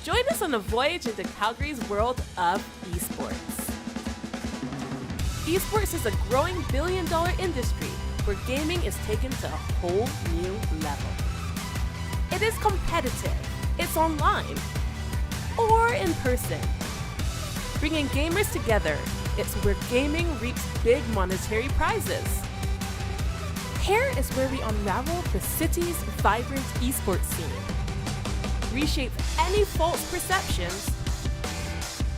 Join us on a voyage into Calgary's world of eSports. Esports is a growing billion-dollar industry where gaming is taken to a whole new level. It is competitive, it's online, or in person. Bringing gamers together, it's where gaming reaps big monetary prizes. Here is where we unravel the city's vibrant esports scene, reshape any false perceptions,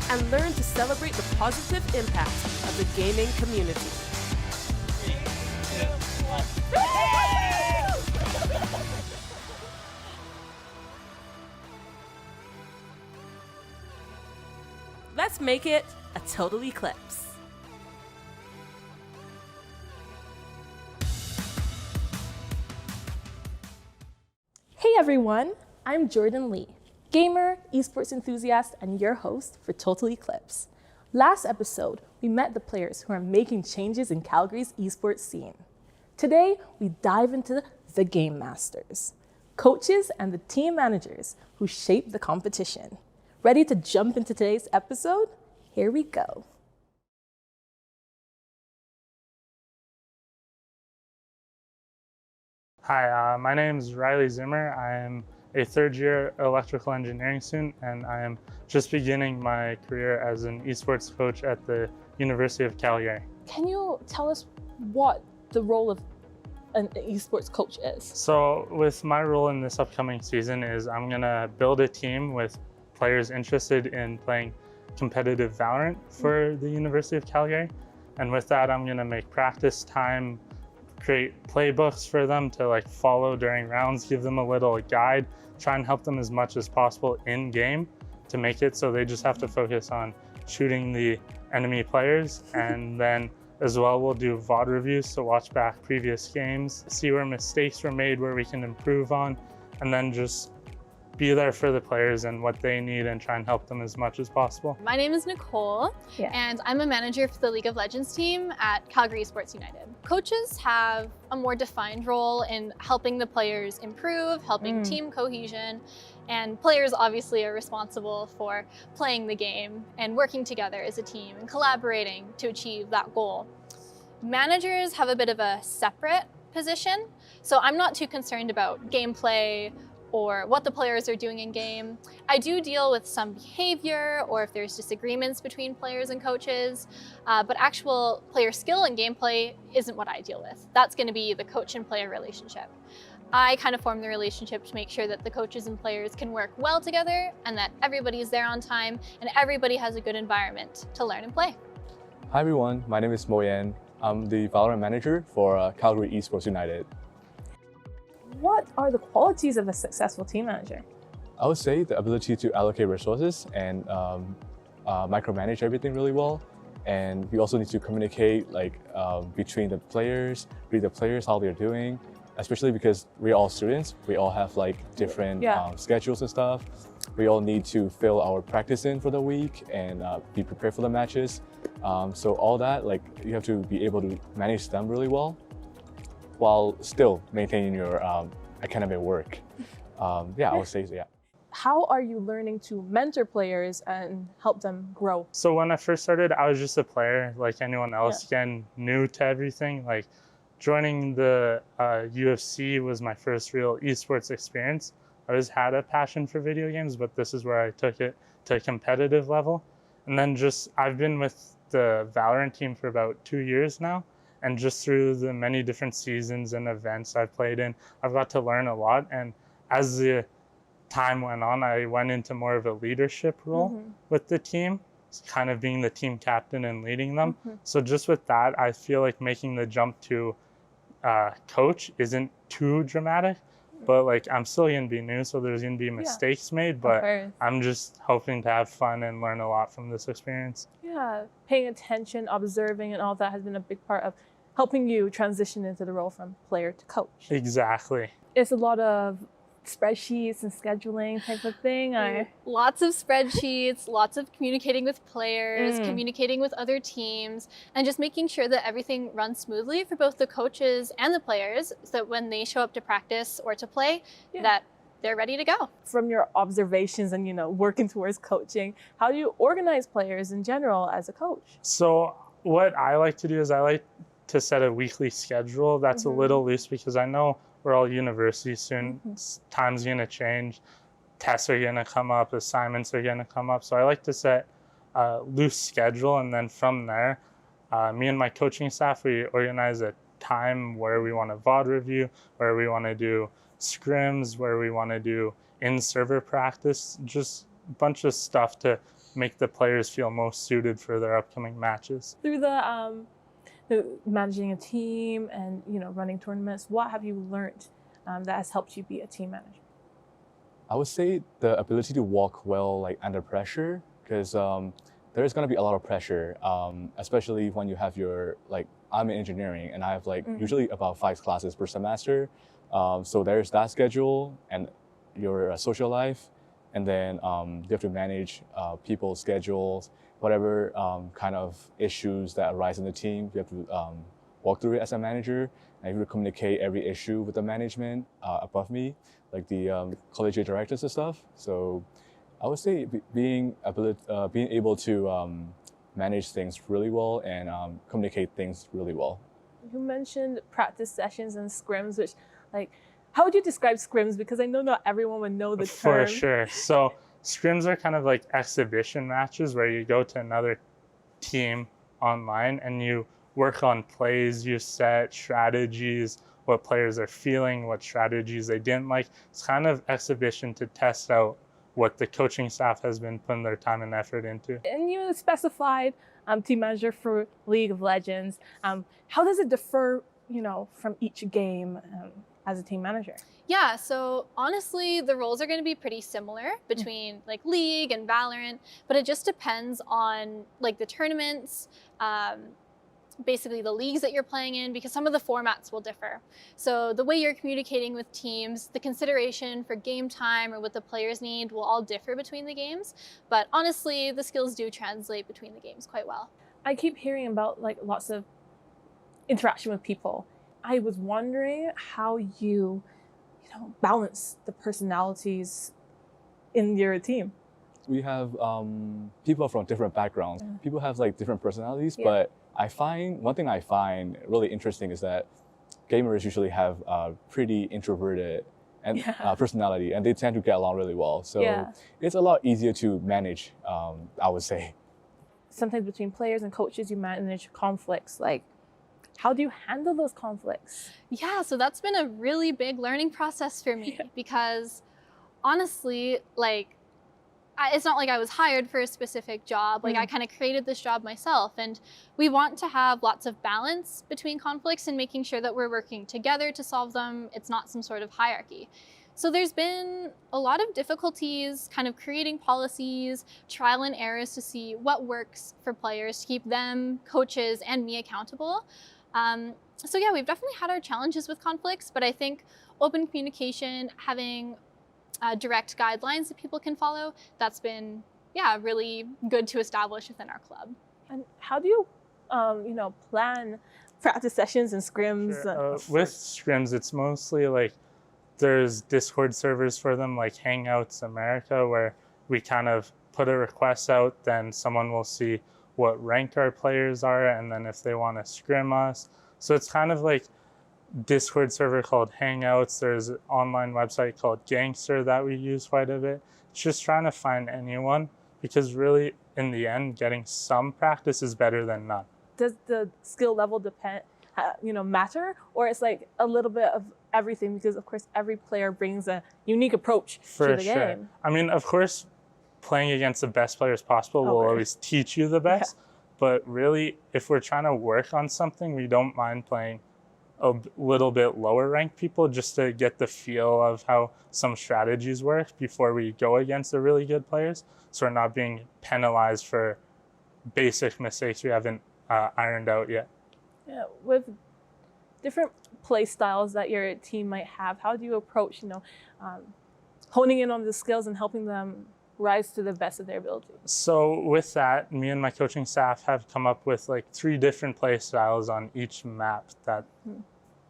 and learn to celebrate the positive impact of the gaming community. 3, 2, 1. Let's make it a total eclipse. Hey everyone, I'm Jordan Lee, gamer, esports enthusiast, and your host for Total Eclipse. Last episode, we met the players who are making changes in Calgary's esports scene. Today, we dive into the Game Masters, coaches and the team managers who shape the competition. Ready to jump into today's episode? Here we go. Hi, my name is Riley Zimmer. I am a third-year electrical engineering student, and I am just beginning my career as an esports coach at the University of Calgary. Can you tell us what the role of an esports coach is? So with my role in this upcoming season is I'm gonna build a team with players interested in playing competitive Valorant for the University of Calgary. And with that, I'm gonna make practice time, create playbooks for them to follow during rounds, give them a little guide, try and help them as much as possible in game to make it so they just have to focus on shooting the enemy players. And then as well, we'll do VOD reviews to watch back previous games, see where mistakes were made, where we can improve on, and then just be there for the players and what they need and try and help them as much as possible. My name is Nicole, and I'm a manager for the League of Legends team at Calgary eSports United. Coaches have a more defined role in helping the players improve, helping team cohesion, and players obviously are responsible for playing the game and working together as a team and collaborating to achieve that goal. Managers have a bit of a separate position, so I'm not too concerned about gameplay or what the players are doing in game. I do deal with some behavior or if there's disagreements between players and coaches, but actual player skill and gameplay isn't what I deal with. That's gonna be the coach and player relationship. I kind of form the relationship to make sure that the coaches and players can work well together and that everybody's there on time and everybody has a good environment to learn and play. Hi everyone, my name is Mo Yan. I'm the Valorant manager for Calgary eSports United. What are the qualities of a successful team manager? I would say the ability to allocate resources and micromanage everything really well. And we also need to communicate between the players, read the players, how they're doing, especially because we're all students. We all have different schedules and stuff. We all need to fill our practice in for the week and be prepared for the matches. So all that, you have to be able to manage them really well, while still maintaining your academic work. I would say so, yeah. How are you learning to mentor players and help them grow? So when I first started, I was just a player like anyone else, again, new to everything. Joining the UFC was my first real esports experience. I always had a passion for video games, but this is where I took it to a competitive level. And then I've been with the Valorant team for about 2 years now. And just through the many different seasons and events I've played in, I've got to learn a lot. And as the time went on, I went into more of a leadership role with the team, kind of being the team captain and leading them. So just with that, I feel like making the jump to coach isn't too dramatic, but I'm still gonna be new, so there's gonna be mistakes made, but I'm just hoping to have fun and learn a lot from this experience. Yeah, paying attention, observing, and all that has been a big part of helping you transition into the role from player to coach. Exactly. It's a lot of spreadsheets and scheduling type of thing? Lots of spreadsheets, lots of communicating with players, communicating with other teams, and just making sure that everything runs smoothly for both the coaches and the players so that when they show up to practice or to play, that they're ready to go. From your observations and, working towards coaching, how do you organize players in general as a coach? So what I like to do is I like to set a weekly schedule that's a little loose, because I know we're all university soon. Time's going to change. Tests are going to come up. Assignments are going to come up. So I like to set a loose schedule. And then from there, me and my coaching staff, we organize a time where we want to VOD review, where we want to do scrims, where we want to do in-server practice, just a bunch of stuff to make the players feel most suited for their upcoming matches. Through the managing a team and running tournaments, what have you learned that has helped you be a team manager? I would say the ability to walk well under pressure, because there is going to be a lot of pressure, especially when you have your I'm in engineering and I have usually about 5 classes per semester. So there's that schedule and your social life, and then you have to manage people's schedules, whatever kind of issues that arise in the team. You have to walk through it as a manager, and you have to communicate every issue with the management above me, like the collegiate directors and stuff. So I would say being able to manage things really well and communicate things really well. You mentioned practice sessions and scrims, which how would you describe scrims? Because I know not everyone would know the term. For sure. So scrims are kind of like exhibition matches where you go to another team online and you work on plays, you set strategies, what players are feeling, what strategies they didn't like. It's kind of exhibition to test out what the coaching staff has been putting their time and effort into. And you specified team manager for League of Legends. How does it differ, from each game as a team manager? Yeah, so honestly, the roles are going to be pretty similar between League and Valorant, but it just depends on the tournaments, basically the leagues that you're playing in, because some of the formats will differ. So the way you're communicating with teams, the consideration for game time or what the players need will all differ between the games. But honestly, the skills do translate between the games quite well. I keep hearing about lots of interaction with people. I was wondering how you, balance the personalities in your team. We have people from different backgrounds. People have different personalities, but one thing I find really interesting is that gamers usually have a pretty introverted and personality, and they tend to get along really well. So it's a lot easier to manage, I would say. Sometimes between players and coaches, you manage conflicts. How do you handle those conflicts? Yeah, so that's been a really big learning process for me because honestly, it's not like I was hired for a specific job. I kind of created this job myself, and we want to have lots of balance between conflicts and making sure that we're working together to solve them. It's not some sort of hierarchy. So there's been a lot of difficulties kind of creating policies, trial and errors to see what works for players to keep them, coaches, and me accountable. So yeah, we've definitely had our challenges with conflicts, but I think open communication, having direct guidelines that people can follow, that's been, really good to establish within our club. And how do you, plan practice sessions and scrims? Sure. With scrims, it's mostly there's Discord servers for them, like Hangouts America, where we kind of put a request out, then someone will see what rank our players are, and then if they want to scrim us. So it's kind of like Discord server called Hangouts. There's an online website called Gangster that we use quite a bit. It's just trying to find anyone, because really, in the end, getting some practice is better than none. Does the skill level depend, matter, or it's a little bit of everything? Because of course, every player brings a unique approach to the game. I mean, of course, playing against the best players possible will always teach you the best. But really, if we're trying to work on something, we don't mind playing a little bit lower ranked people just to get the feel of how some strategies work before we go against the really good players. So we're not being penalized for basic mistakes we haven't ironed out yet. Yeah, with different play styles that your team might have, how do you approach, honing in on the skills and helping them rise to the best of their ability? So with that, me and my coaching staff have come up with 3 different play styles on each map that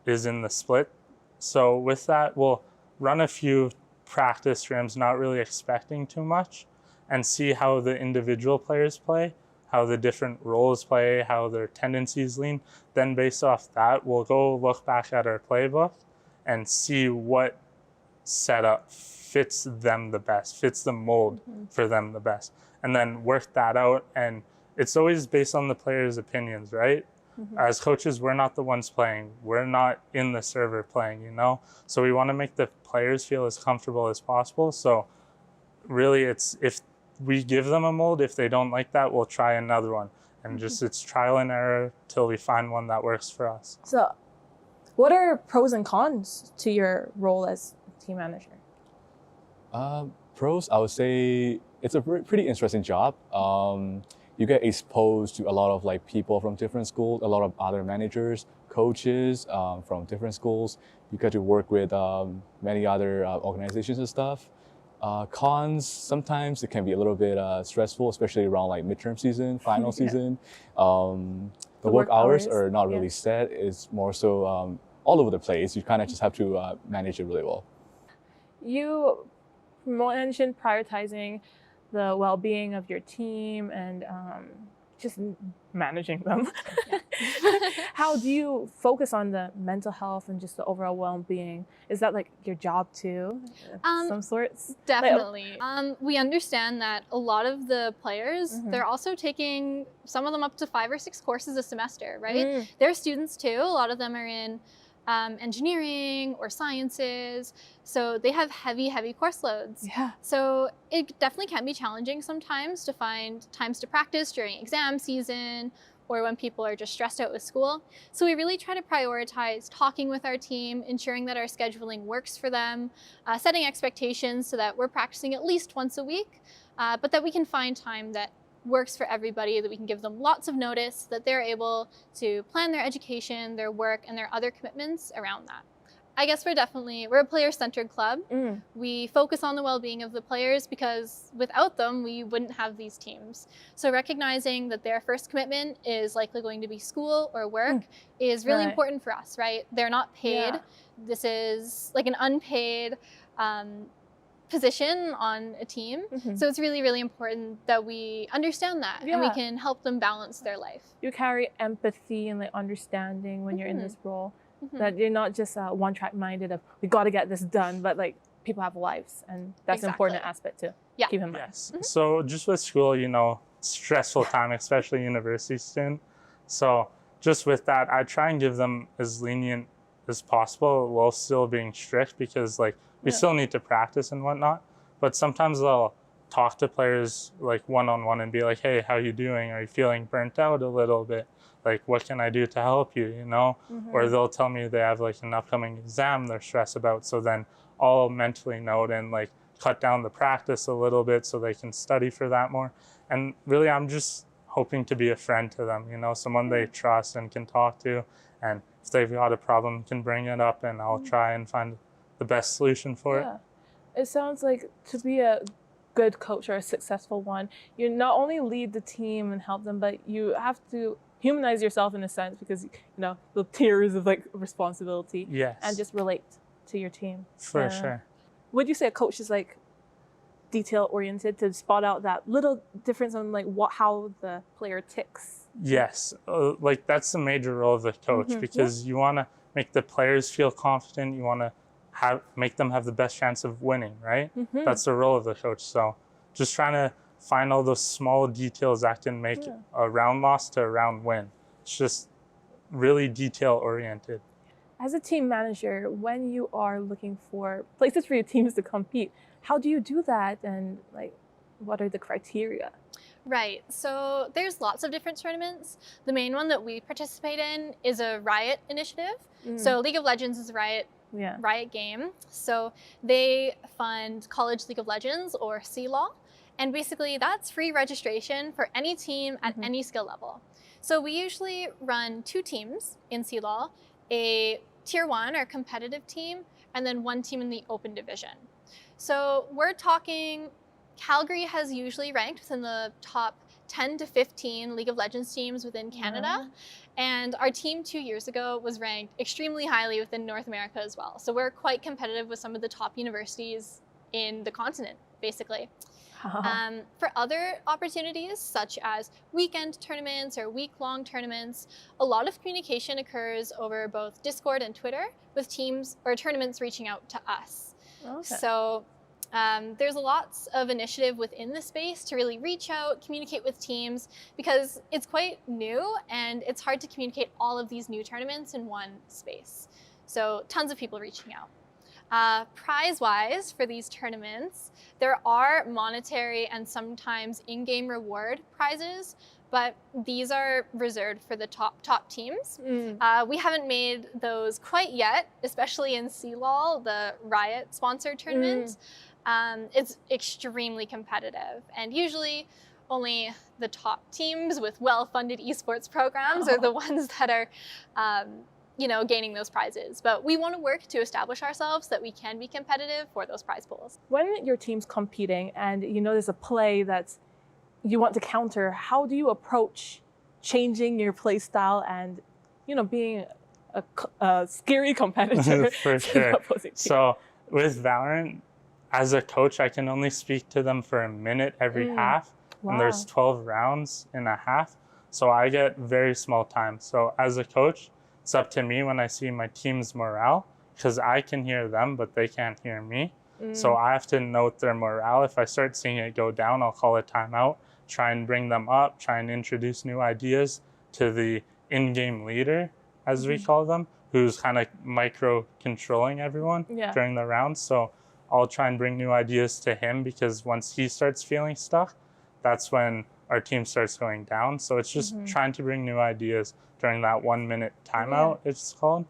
is in the split. So with that, we'll run a few practice scrims, not really expecting too much, and see how the individual players play, how the different roles play, how their tendencies lean. Then based off that, we'll go look back at our playbook and see what setup fits them the best, fits the mold for them the best, and then work that out. And it's always based on the players' opinions, right? As coaches, we're not the ones playing. We're not in the server playing, you know? So we want to make the players feel as comfortable as possible. So really, it's if we give them a mold, if they don't like that, we'll try another one. And just it's trial and error till we find one that works for us. So what are pros and cons to your role as team manager? Pros, I would say it's a pretty interesting job. You get exposed to a lot of like people from different schools, a lot of other managers, coaches from different schools. You get to work with many other organizations and stuff. Cons, sometimes it can be a little bit stressful, especially around like midterm season, final season. The work hours are not really set. It's more so all over the place. You kind of just have to manage it really well. You mentioned prioritizing the well-being of your team and just managing them. How do you focus on the mental health and just the overall well-being? Is that like your job too, some sorts? Definitely. We understand that a lot of the players, they're also taking some of them up to 5 or 6 courses a semester, right? They're students too. A lot of them are in engineering or sciences, so they have heavy course loads. So it definitely can be challenging sometimes to find times to practice during exam season or when people are just stressed out with school. So we really try to prioritize talking with our team, ensuring that our scheduling works for them, setting expectations so that we're practicing at least once a week, but that we can find time that works for everybody, that we can give them lots of notice, that they're able to plan their education, their work, and their other commitments around that. I guess we're a player-centered club. We focus on the well-being of the players because without them, we wouldn't have these teams. So recognizing that their first commitment is likely going to be school or work is really important for us, right? They're not paid. This is like an unpaid position on a team. So it's really important that we understand that and we can help them balance their life. You carry empathy and like understanding when you're in this role, that you're not just one-track minded of we got to get this done, but like people have lives, and that's an important aspect to keep in mind. So just with school, you know, stressful time, especially university student. So just with that, I try and give them as lenient as possible while still being strict, because like we still need to practice and whatnot. But sometimes I'll talk to players like one-on-one and be like, hey, how you doing? Are you feeling burnt out a little bit? Like, what can I do to help you, you know? Or they'll tell me they have like an upcoming exam they're stressed about. So then I'll mentally note and like cut down the practice a little bit so they can study for that more. And really, I'm just hoping to be a friend to them, you know, someone they trust and can talk to. And if they've got a problem, can bring it up, and I'll try and find the best solution for it. It sounds like to be a good coach or a successful one, you not only lead the team and help them, but you have to humanize yourself in a sense, because you know the tiers of like responsibility, and just relate to your team. For sure. Would you say a coach is like detail oriented to spot out that little difference on like how the player ticks? Yes, like that's the major role of the coach, because you want to make the players feel confident. You want to make them have the best chance of winning, right? That's the role of the coach. So just trying to find all those small details that can make a round loss to a round win. It's just really detail oriented. As a team manager, when you are looking for places for your teams to compete, how do you do that, and like what are the criteria? Right, so there's lots of different tournaments. The main one that we participate in is a Riot initiative. So League of Legends is a Riot game. So they fund College League of Legends, or CLaw. And basically that's free registration for any team at any skill level. So we usually run 2 teams in CLaw, a Tier 1 or competitive team, and then 1 team in the open division. So we're talking, Calgary has usually ranked within the top 10 to 15 League of Legends teams within Canada. And our team 2 years ago was ranked extremely highly within North America as well. So we're quite competitive with some of the top universities in the continent, basically. For other opportunities, such as weekend tournaments or week-long tournaments, a lot of communication occurs over both Discord and Twitter with teams or tournaments reaching out to us. Okay. So there's lots of initiative within the space to really reach out, communicate with teams, because it's quite new and it's hard to communicate all of these new tournaments in one space. So tons of people reaching out. Prize-wise for these tournaments, there are monetary and sometimes in-game reward prizes, but these are reserved for the top teams. We haven't made those quite yet, especially in CLOL, the Riot-sponsored tournament. It's extremely competitive, and usually only the top teams with well-funded esports programs are the ones that are gaining those prizes. But we want to work to establish ourselves so that we can be competitive for those prize pools. When your team's competing and there's a play that you want to counter, how do you approach changing your play style and, being a scary competitor? For sure. So with Valorant, as a coach, I can only speak to them for a minute every half. Wow. And there's 12 rounds in a half. So I get very small time. So as a coach, it's up to me when I see my team's morale, because I can hear them, but they can't hear me. So I have to note their morale. If I start seeing it go down, I'll call a timeout, try and bring them up, try and introduce new ideas to the in-game leader, as we call them, who's kind of micro-controlling everyone during the round. So I'll try and bring new ideas to him, because once he starts feeling stuck, that's when our team starts going down. So it's just trying to bring new ideas during that 1 minute timeout, it's called.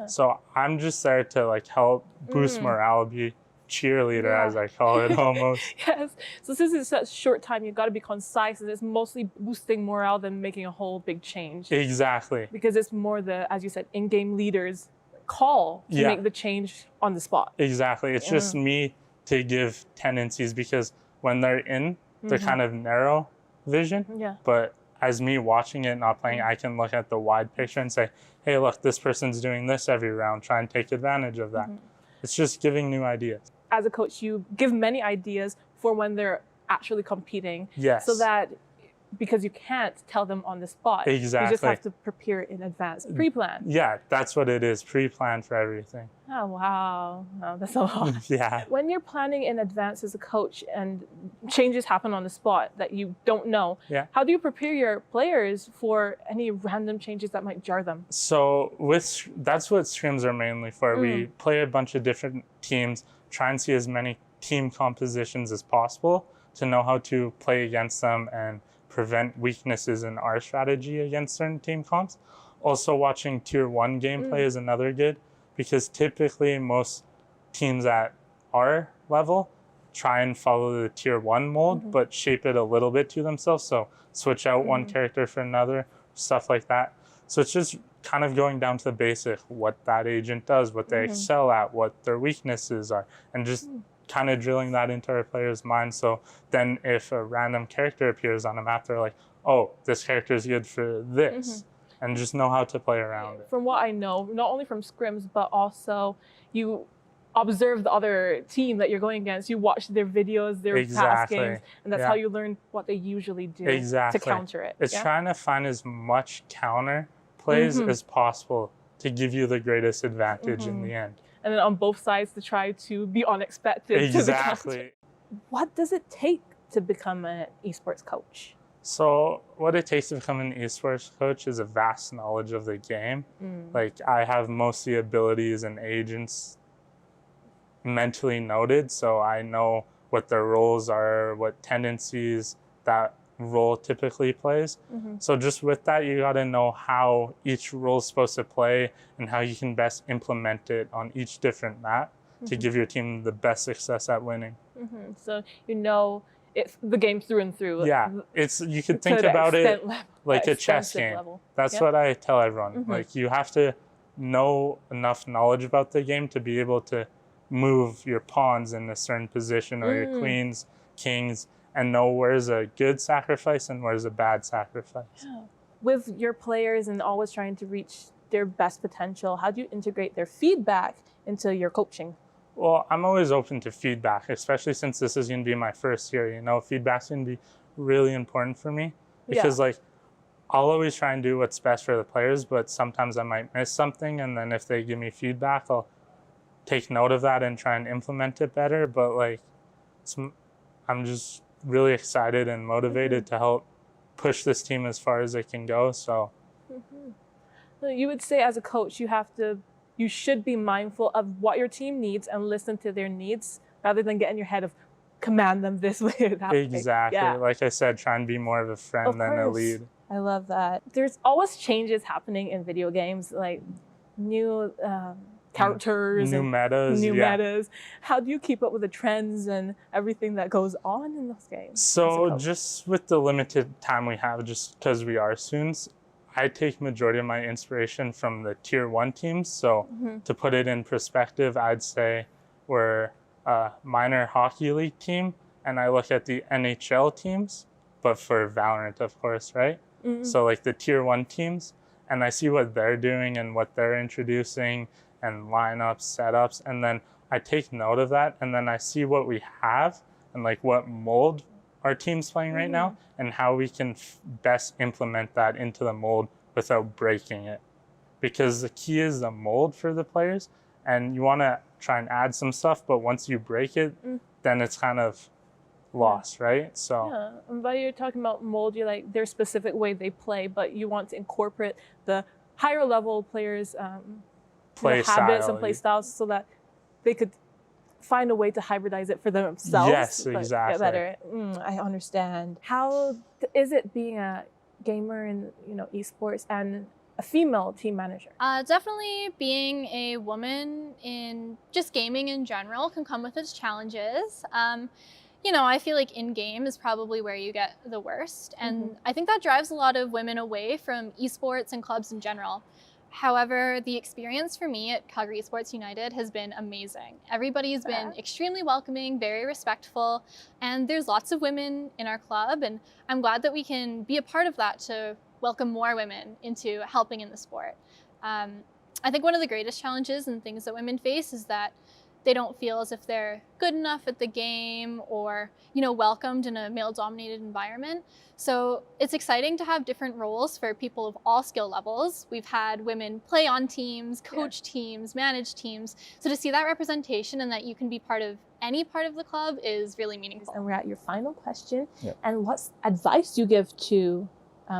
So I'm just there to help boost morale, be cheerleader, as I call it almost. Yes. So since it's such short time, you've got to be concise, and it's mostly boosting morale than making a whole big change. Exactly. Because it's more the, as you said, in-game leaders call to make the change on the spot. Exactly. It's just me to give tendencies, because when they're in, they're kind of narrow vision. But as me watching it, not playing, I can look at the wide picture and say, hey, look, this person's doing this every round. Try and take advantage of that. It's just giving new ideas. As a coach, you give many ideas for when they're actually competing. Yes. So that, because you can't tell them on the spot. Exactly. You just have to prepare in advance, pre-plan. Yeah, that's what it is, pre-plan for everything. Oh, wow. Oh, that's a lot. Yeah. When you're planning in advance as a coach and changes happen on the spot that you don't know, how do you prepare your players for any random changes that might jar them? So that's what scrims are mainly for. We play a bunch of different teams, try and see as many team compositions as possible to know how to play against them and prevent weaknesses in our strategy against certain team comps. Also, watching tier 1 gameplay is another good, because typically most teams at our level try and follow the tier 1 mold, but shape it a little bit to themselves. So switch out one character for another, stuff like that. So it's just kind of going down to the basic, what that agent does, what they excel at, what their weaknesses are, and just kind of drilling that into our players' minds. So then if a random character appears on a map, they're like, oh, this character is good for this, and just know how to play around it. From what I know, not only from scrims, but also you observe the other team that you're going against. You watch their videos, their past games, and that's how you learn what they usually do to counter it. It's trying to find as much counter plays as possible to give you the greatest advantage in the end. And then on both sides to try to be unexpected. Exactly. What does it take to become an esports coach? So what it takes to become an esports coach is a vast knowledge of the game. I have most of the abilities and agents mentally noted, so I know what their roles are, what tendencies that role typically plays. So just with that, you got to know how each role is supposed to play and how you can best implement it on each different map to give your team the best success at winning. So it's the game through and through. Yeah, you could think about it like a chess game. That's what I tell everyone. You have to know enough knowledge about the game to be able to move your pawns in a certain position, or your queens, kings, and know where's a good sacrifice and where's a bad sacrifice. With your players and always trying to reach their best potential, how do you integrate their feedback into your coaching? Well, I'm always open to feedback, especially since this is going to be my first year. You know, feedback's going to be really important for me because like I'll always try and do what's best for the players, but sometimes I might miss something. And then if they give me feedback, I'll take note of that and try and implement it better. But like, I'm just really excited and motivated to help push this team as far as it can go. So you would say as a coach, you should be mindful of what your team needs and listen to their needs rather than get in your head of command them this way or that way. Exactly. Yeah. Like I said, try and be more of a friend than a lead. I love that. There's always changes happening in video games, like new characters, new metas. Metas. How do you keep up with the trends and everything that goes on in those games? So just with the limited time we have, just because we are students, I take majority of my inspiration from the tier 1 teams. So to put it in perspective, I'd say we're a minor hockey league team, and I look at the NHL teams, but for Valorant, of course, right? So like the tier 1 teams, and I see what they're doing and what they're introducing and lineups, setups, and then I take note of that, and then I see what we have and like what mold our team's playing right now and how we can best implement that into the mold without breaking it. Because the key is the mold for the players, and you want to try and add some stuff, but once you break it, then it's kind of lost, right? So and by you're talking about mold, you're like their specific way they play, but you want to incorporate the higher level players' habits and play styles so that they could find a way to hybridize it for themselves. Yes, exactly. Get better. I understand. How is it being a gamer in esports and a female team manager? Definitely being a woman in just gaming in general can come with its challenges. I feel like in-game is probably where you get the worst. And I think that drives a lot of women away from esports and clubs in general. However, the experience for me at Calgary eSports United has been amazing. Everybody's been extremely welcoming, very respectful, and there's lots of women in our club, and I'm glad that we can be a part of that to welcome more women into helping in the sport. I think one of the greatest challenges and things that women face is that they don't feel as if they're good enough at the game or, welcomed in a male-dominated environment. So it's exciting to have different roles for people of all skill levels. We've had women play on teams, coach teams, manage teams. So to see that representation and that you can be part of any part of the club is really meaningful. And we're at your final question. And what advice do you give to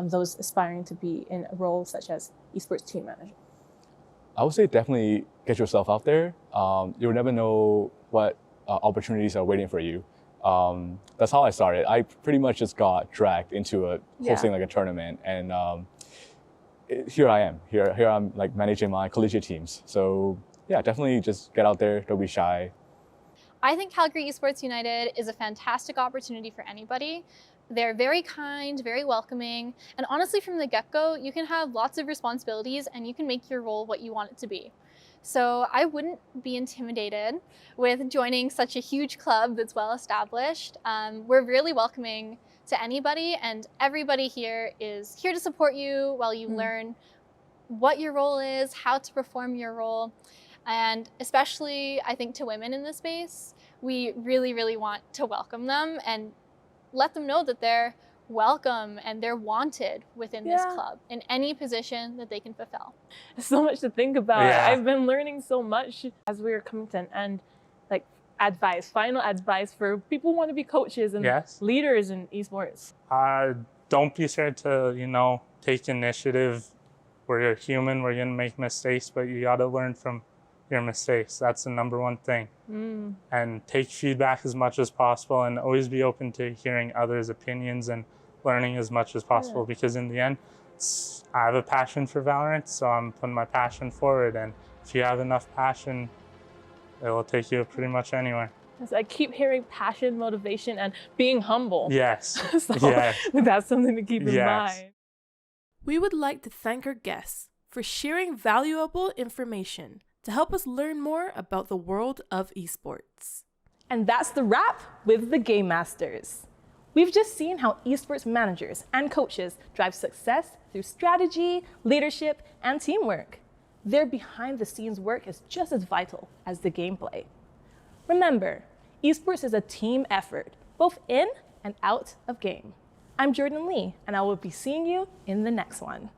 those aspiring to be in a role such as esports team manager? I would say definitely get yourself out there. You'll never know what opportunities are waiting for you. That's how I started. I pretty much just got dragged into hosting like a tournament, and here I am. Here I'm like managing my collegiate teams. So yeah, definitely just get out there. Don't be shy. I think Calgary eSports United is a fantastic opportunity for anybody. They're very kind, very welcoming, and honestly from the get-go, you can have lots of responsibilities and you can make your role what you want it to be. So I wouldn't be intimidated with joining such a huge club that's well established. We're really welcoming to anybody, and everybody here is here to support you while you learn what your role is, how to perform your role. And especially, I think, to women in this space, we really, really want to welcome them and let them know that they're welcome and they're wanted within this club in any position that they can fulfill. So much to think about. I've been learning so much as we are coming to an end. Like final advice for people who want to be coaches and leaders in esports. Don't be scared to, take initiative. We're human, we're gonna make mistakes, but you gotta learn from your mistakes. That's the number one thing. And take feedback as much as possible and always be open to hearing others' opinions and learning as much as possible, because in the end, I have a passion for Valorant, so I'm putting my passion forward, and if you have enough passion, it will take you pretty much anywhere. So I keep hearing passion, motivation, and being humble. Yes. So that's something to keep in mind. We would like to thank our guests for sharing valuable information to help us learn more about the world of esports. And that's the wrap with the Game Masters. We've just seen how esports managers and coaches drive success through strategy, leadership, and teamwork. Their behind-the-scenes work is just as vital as the gameplay. Remember, esports is a team effort, both in and out of game. I'm Jordan Lee, and I will be seeing you in the next one.